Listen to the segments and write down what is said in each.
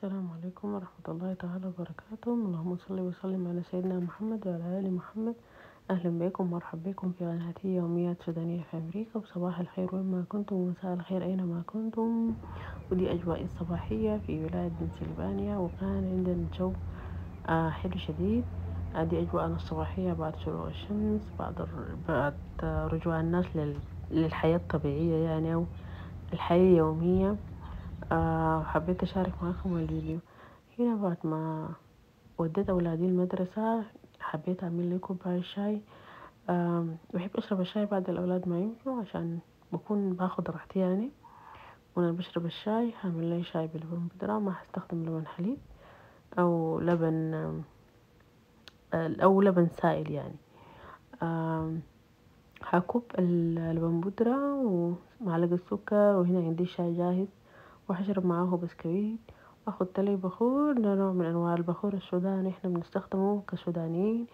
السلام عليكم ورحمة الله تعالى وبركاته. اللهم صل وسلم على سيدنا محمد وعلى آل محمد. أهلا بكم ومرحبا بكم في قناتي يوميات سودانية في أمريكا. وصباح الخير وين ما كنتم ومساء الخير أينما كنتم. ودي أجواء الصباحية في ولاية بنسلفانيا، وكان عندنا الجو حلو شديد. دي أجواءنا الصباحية بعد شروق الشمس، بعد رجوع الناس للحياة الطبيعية يعني، أو الحياة اليومية. حبيت أشارك معاكم الفيديو هنا بعد ما وديت أولادي المدرسة. حبيت أعمل لي كوباية شاي. بحب أشرب الشاي بعد الأولاد ما يمشوا عشان بكون باخد راحتي يعني. وأنا بشرب الشاي هعمل لي شاي بلبن بودرة، ما هستخدم لبن حليب أو لبن أو لبن سائل يعني. هكوب اللبن بودرة ومعلقة سكر، وهنا عندي شاي جاهز، وهشرب معاه بسكويت. واخد لي بخور، ده نوع من انواع البخور السوداني احنا بنستخدمه كسودانيين،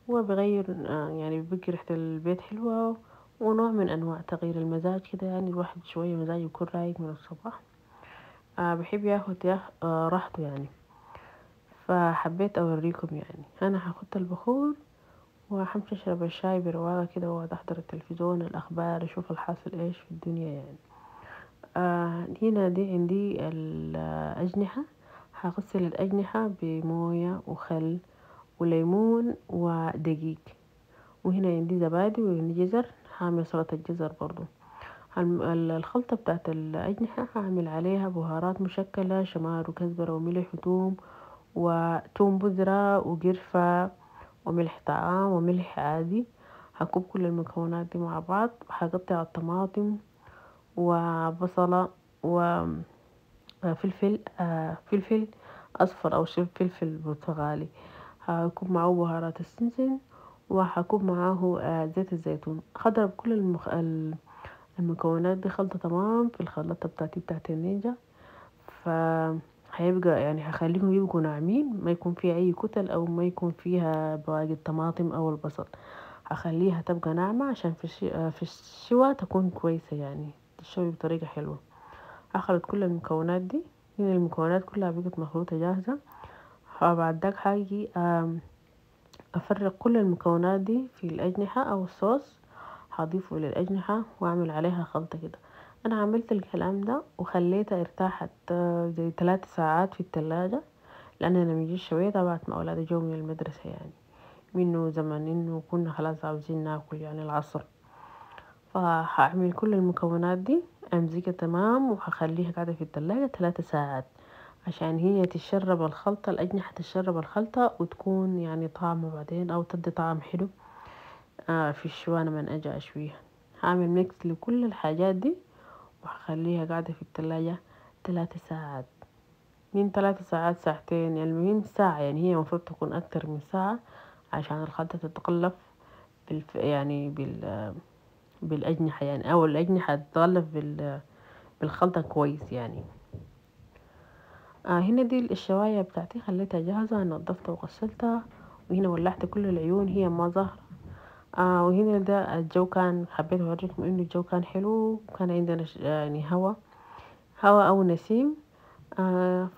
وبغير يعني بيبقي ريحة البيت حلوة، ونوع من انواع تغيير المزاج كده يعني. الواحد شوية مزاجه يكون رايق من الصباح، بحب ياخد راحته يعني. فحبيت اوريكم يعني انا هاخد البخور وحمشي اشرب الشاي برواقة كده، واقعد احضر التلفزيون الاخبار، اشوف الحاصل ايش في الدنيا يعني. هنا دي عندي الأجنحة. هغسل الأجنحة بموية وخل وليمون ودقيق. وهنا عندي زبادي وعندي جزر، هعمل سلطة الجزر برضو. الخلطة بتاعت الأجنحة هعمل عليها بهارات مشكلة، شمار وكزبرة وملح وتوم وتوم بودرة وقرفة وملح طعام وملح عادي. هكب كل المكونات دي مع بعض، هقطع الطماطم وبصلة وفلفل فلفل أصفر أو فلفل برتقالي. هكون معه بهارات السمسم، وهكون معاه زيت الزيتون. هضرب كل المكونات دي خلطة تمام في الخلطة بتاعت النينجا. هيبقى يعني هخليهم يبقوا ناعمين، ما يكون فيها أي كتل أو ما يكون فيها بواقي الطماطم أو البصل. هخليها تبقى ناعمة عشان في الشوا تكون كويسة يعني، تشوي بطريقة حلوة. هخلط كل المكونات دي. هنا المكونات كلها بقت مخلوطة جاهزة. بعد داك هاجي أفرق كل المكونات دي في الأجنحة أو الصوص، هضيفه للأجنحة وأعمل عليها خلطة كده. أنا عملت الكلام ده وخليتها ارتاحت زي 3 ساعات في التلاجة، لأن أنا مجيش شويتها بعد ما أولادي جو من المدرسة يعني، منه زمن إنه كنا خلاص عاوزين ناكل يعني العصر. فهعمل كل المكونات دي أمزجها تمام، وهخليها قاعدة في التلاجة 3 ساعات عشان هي تشرب الخلطة، الأجنحة تشرب الخلطة وتكون يعني طعمة بعدين أو تدي طعم حلو في الشوانة من أجي أشويها. هعمل ميكس لكل الحاجات دي وهخليها قاعدة في التلاجة 3 ساعات. من 3 ساعات ساعتين يعني، المهم ساعة يعني، هي المفروض تكون أكتر من ساعة عشان الخلطة تتغلف يعني بالأجنحة يعني، أو الأجنحة تتغلف بالخلطة كويس يعني. هنا دي الشواية بتاعتي خليتها جاهزة، نظفتها وغسلتها. وهنا ولعت كل العيون، هي ما ظاهرة. وهنا ده الجو كان، حبيت أوريكم إنه الجو كان حلو، وكان عندنا يعني هوا أو نسيم.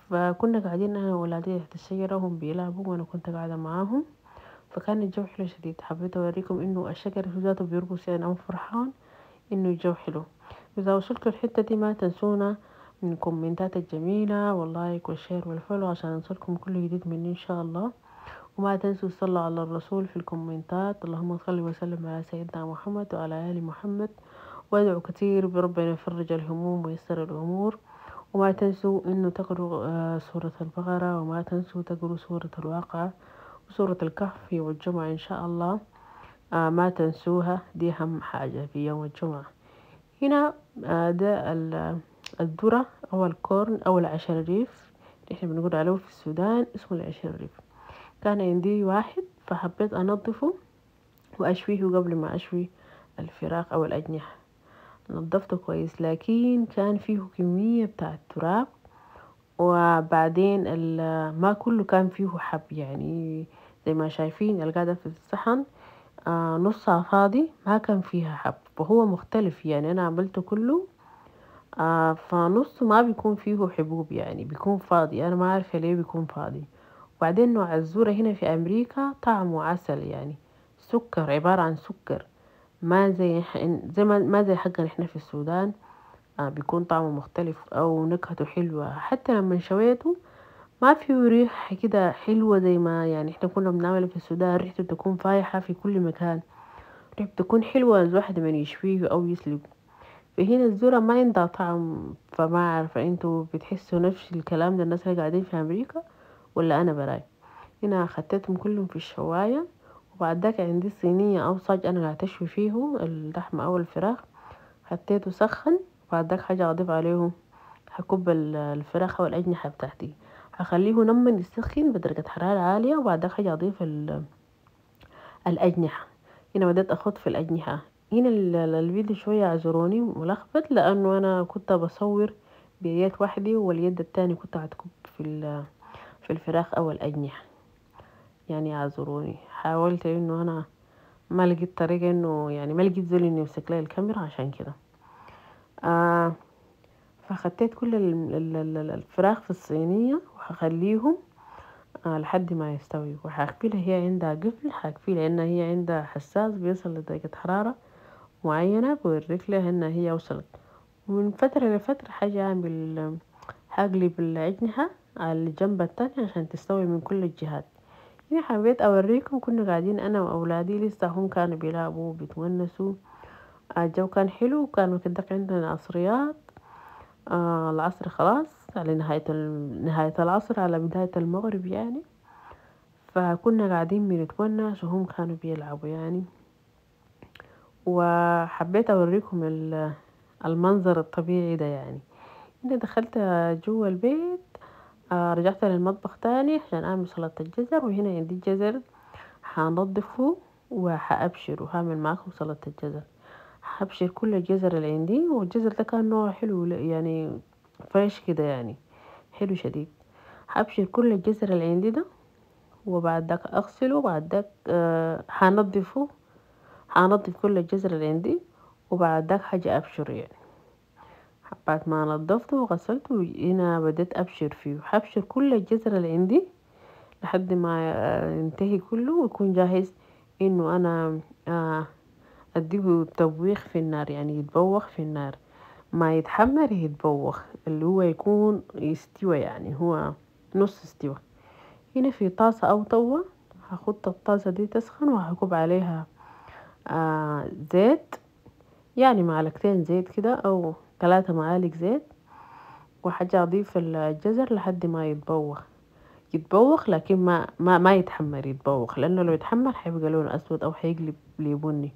فكنا قاعدين أنا وولادي تحت الشجرة وهم بيلعبوا، وأنا كنت قاعدة معاهم. فكان الجو حلو شديد. حبيت أوريكم إنه الشجر في ذاته بيرقص يعني، أنا فرحان إنه الجو حلو. إذا وصلتوا الحتة دي ما تنسونا من الكومنتات الجميلة واللايك والشير والفولو عشان نوصلكم كل جديد مني إن شاء الله. وما تنسوا تصلوا على الرسول في الكومنتات، اللهم صل وسلم على سيدنا محمد وعلى آل محمد. وادعوا كثير بربنا يفرج الهموم ويسر الأمور. وما تنسوا إنه تقروا سورة البقرة، وما تنسوا تقروا سورة الواقعة وسورة الكهف والجمعة إن شاء الله. ما تنسوها، دي أهم حاجة في يوم الجمعة. هنا ده الذرة أو الكورن أو العشرريف اللي احنا بنقول عليه في السودان اسمه العشرريف. كان عندي واحد فحبيت أنظفه وأشويه قبل ما أشوي الفراخ أو الأجنحة. نظفته كويس، لكن كان فيه كمية بتاع التراب. وبعدين ما كله كان فيه حب يعني، زي ما شايفين القاعدة في الصحن نصها فاضي ما كان فيها حب، وهو مختلف يعني. أنا عملته كله فنصه ما بيكون فيه حبوب يعني بيكون فاضي، انا ما عارفه ليه بيكون فاضي. وبعدين نوع الذرة هنا في امريكا طعمه عسل يعني، سكر، عبارة عن سكر، ما زي زي ما زي حقنا احنا في السودان. بيكون طعمه مختلف او نكهته حلوة، حتى لما شويته ما في ريحة كده حلوة زي ما يعني احنا كنا بنعمل في السودان، ريحته تكون فايحة في كل مكان، ريحته تكون حلوة الواحد من يشويه او يسلقه. فهنا الذرة ما عندها طعم، فما عارفة انتوا بتحسوا نفس الكلام ده الناس اللي قاعدين في امريكا ولا انا براي. هنا خدتهم كلهم في الشواية، وبعد ذاك عندي صينية او صاج انا قاعدة اشوي فيه اللحمة او الفراخ، حطيته سخن. وبعد ذاك حاجة اضيف عليه، هكب الفراخ او الاجنحة بتاعتي، هخليه لما يسخن بدرجة حرارة عالية، وبعد ذاك حاجة اضيف الاجنحة. هنا بدأت اخد في الاجنحة. هنا الفيديو شوية اعذروني ملخبط، لانه انا كنت بصور بيد وحدي واليد التاني كنت هتكب في الفراخ او الاجنحة، يعني اعذروني. حاولت انه انا ما لقيت طريقة، انه يعني ما لقيت زول انه يمسك لي الكاميرا عشان كده. آه فخديت كل الفراخ في الصينية وهخليهم لحد ما يستوي، وهقفلها. هي عندها قفل هقفلها لان هي عندها حساس بيوصل لدرجة حرارة معينة بوريك لها ان هي وصلت. ومن فترة لفترة حاجة اعمل هقلب الأجنحة على الجنب التاني عشان تستوي من كل الجهات. يعني حبيت اوريكم، كنا قاعدين انا واولادي لسه هم كانوا بيلعبوا بيتونسوا. الجو كان حلو، وكانوا كده عندنا عصريات. العصر خلاص على نهاية العصر على بداية المغرب يعني. فكنا قاعدين بنتونس وهم كانوا بيلعبوا يعني. وحبيت اوريكم المنظر الطبيعي ده يعني. هنا دخلت جوا البيت. رجعت للمطبخ تاني عشان اعمل سلطة الجزر، وهنا عندي الجزر هنضفه وهأبشر وهعمل معاكم سلطة الجزر. هبشر كل الجزر اللي عندي، والجزر ده كان نوع حلو يعني فريش كده يعني، حلو شديد. هبشر كل الجزر اللي عندي ده، وبعد ذاك اغسله، وبعد ذاك هنضف كل الجزر اللي عندي، وبعد ذاك حاجة ابشر يعني. بعد ما نضفته وغسلته هنا بديت ابشر فيه، هبشر كل الجزر اللي عندي لحد ما ينتهي كله ويكون جاهز انه انا اديه تبويخ في النار، يعني يتبوخ في النار، ما يتحمر، يتبوخ اللي هو يكون يستوى يعني هو نص استوى. هنا في طاسة او طوة هاخد الطاسة دي تسخن، وهكب عليها زيت، يعني معلقتين زيت كده او 3 معالق زيت. وحاجة اضيف الجزر لحد ما يتبوخ لكن ما يتحمر، يتبوخ، لانه لو يتحمر هيبقى لونه اسود او هيقلب لبني.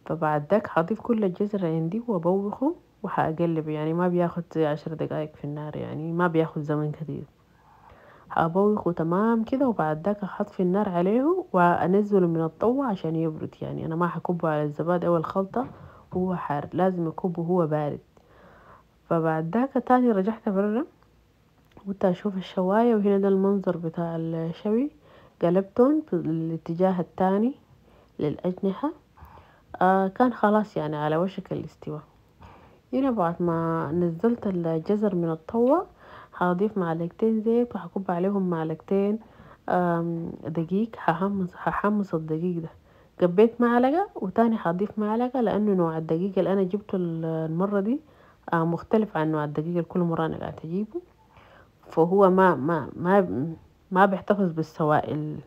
فبعد ذاك هضيف كل الجزر عندي وابوخه، وهقلب يعني ما بياخد زي 10 دقايق في النار، يعني ما بياخد زمن كتير. هبوخه تمام كده، وبعد ذاك هطفي النار عليه وانزله من الطاوة عشان يبرد. يعني انا ما هكبه على الزبادي او الخلطة وهو حار، لازم اكبه وهو بارد. فبعد ذاك تاني رجعت برا، قلت اشوف الشواية، وهنا ده المنظر بتاع الشوي. قلبتهم في الاتجاه التاني للأجنحة. كان خلاص يعني على وشك الاستواء. هنا بعد ما نزلت الجزر من الطاوة هضيف معلقتين زيت، وهكب عليهم معلقتين دقيق. هحمص الدقيق ده، كبيت معلقة وتاني هضيف معلقة، لأنه نوع الدقيق اللي أنا جبته المرة دي مختلف عن نوع الدقيق اللي كل مرة أنا قاعدة أجيبه. فهو ما بيحتفظ بالسوائل،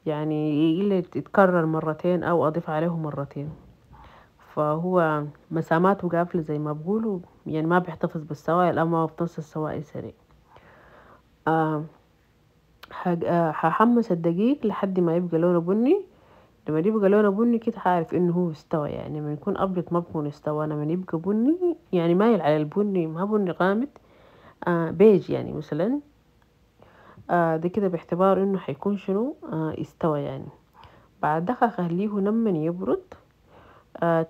يعني إلا يتكرر مرتين أو أضيف عليه مرتين. فهو مسامات وقافلة زي ما بقولوا، يعني ما بيحتفظ بالسوائل أو ما بيمتص السوائل سريع. آه هحمس الدقيق لحد ما يبقى لونه بني. لما يبقى لونه بني كده هعرف انه هو استوى، يعني لما يكون ابيض ما بكون استوى. لما يبقى بني يعني مايل على البني، ما بني غامق، بيج يعني مثلا، ده كده باعتبار انه هيكون شنو استوى يعني. بعد ده هخليه لما يبرد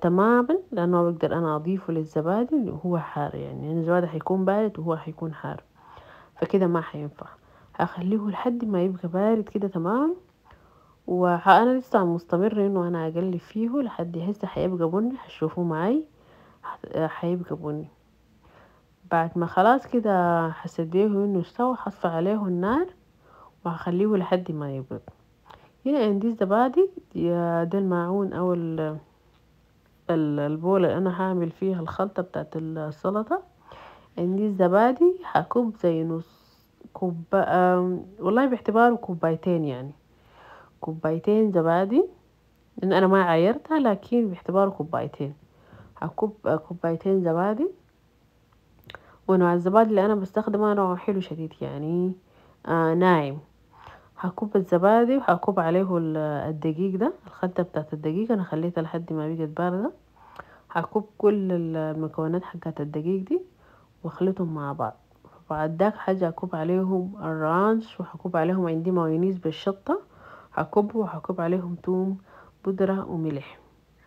تماما، لانه بقدر انا اضيفه للزبادي اللي هو حار، يعني الزبادي هيكون بارد وهو هيكون حار، فكده ما هينفع. هخليه لحد ما يبقى بارد كده تمام. وانا لسه مستمر انه انا اقلب فيه لحد هسه هيبقى بني، هتشوفوه معي هيبقى بني. بعد ما خلاص كده حسيت بيه انه استوى، حصفى عليه النار وهخليه لحد ما يبرد. هنا عندي الزبادي، ده الماعون او البولة اللي انا هعمل فيها الخلطة بتاعت السلطة. عندي الزبادي هكوب زي نص كوب، والله باعتباره كوبايتين يعني، كوبايتين زبادي، لان انا ما عايرتها، لكن باعتباره كوبايتين. هكوب كوبايتين زبادي. ونوع الزبادي اللي انا بستخدمه نوع حلو شديد يعني، ناعم. هكوب الزبادي وهكوب عليه الدقيق ده، الخلطة بتاعت الدقيق انا خليتها لحد ما بقت باردة. هكوب كل المكونات حقت الدقيق دي واخلطهم مع بعض. بعد داك حاجة هكوب عليهم الرانش، وهكوب عليهم عندي مايونيز بالشطة، هكوب وهكوب عليهم توم بودرة وملح.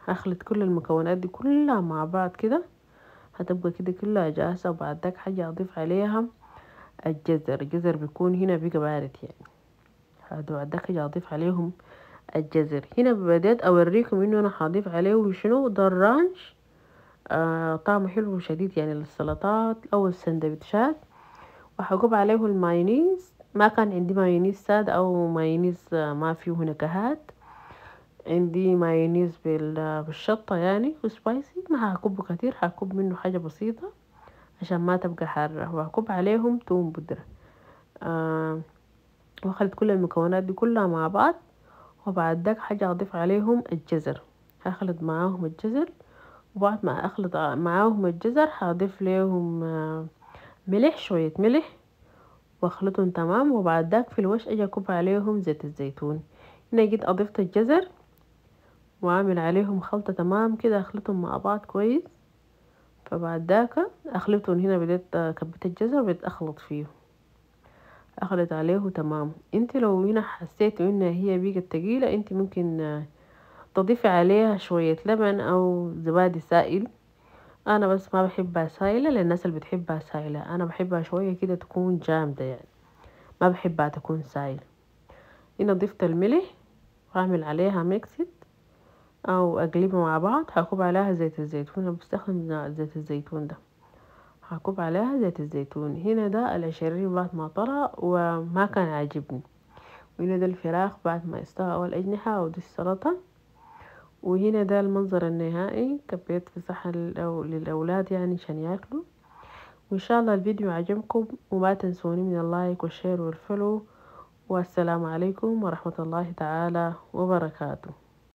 هخلط كل المكونات دي كلها مع بعض كده، هتبقى كده كلها جاهزة. وبعد داك حاجة اضيف عليها الجزر بيكون هنا بقى بارد يعني. بعد داك حاجة اضيف عليهم الجزر. هنا بديت اوريكم انه انا هضيف عليه شنو ده الرانش. طعمه حلو شديد يعني للسلطات او السندوتشات. وهكوب عليه المايونيز، ما كان عندي مايونيز ساد او مايونيز ما فيه نكهات، عندي مايونيز بالشطة يعني وسبايسي، ما هكوبه كتير، هكوب منه حاجة بسيطة عشان ما تبقى حارة. وهكوب عليهم توم بودرة. واخلط كل المكونات دي كلها مع بعض. وبعد داك حاجة اضيف عليهم الجزر، هخلط معاهم الجزر. وبعد ما اخلط معاهم الجزر هضيف لهم ملح، شوية ملح، واخلطهم تمام. وبعد داك في الوش اجي اكب عليهم زيت الزيتون. هنا جيت اضفت الجزر واعمل عليهم خلطة تمام كده، اخلطهم مع بعض كويس. فبعد داك اخلطهم، هنا بديت كبت الجزر بديت اخلط فيه، اخلط عليه تمام. انت لو هنا حسيت انها هي بقت تقيلة، انت ممكن تضيفي عليها شوية لبن او زبادي سائل. انا بس ما بحبها سايلة، للناس اللي بتحبها سايلة، انا بحبها شوية كده تكون جامدة يعني، ما بحبها تكون سايلة. هنا ضفت الملح واعمل عليها ميكسد او اقلبها مع بعض. هكوب عليها زيت الزيتون، انا بستخدم زيت الزيتون ده. هكوب عليها زيت الزيتون. هنا ده العشرين بعد ما طلع وما كان عاجبني. وهنا ده الفراخ بعد ما استوى اول اجنحة، ودي السلطة. وهنا ده المنظر النهائي، كبيت في صحن للاولاد يعني عشان ياكلوا. وان شاء الله الفيديو عجبكم، وما تنسوني من اللايك والشير والفولو. والسلام عليكم ورحمة الله تعالى وبركاته.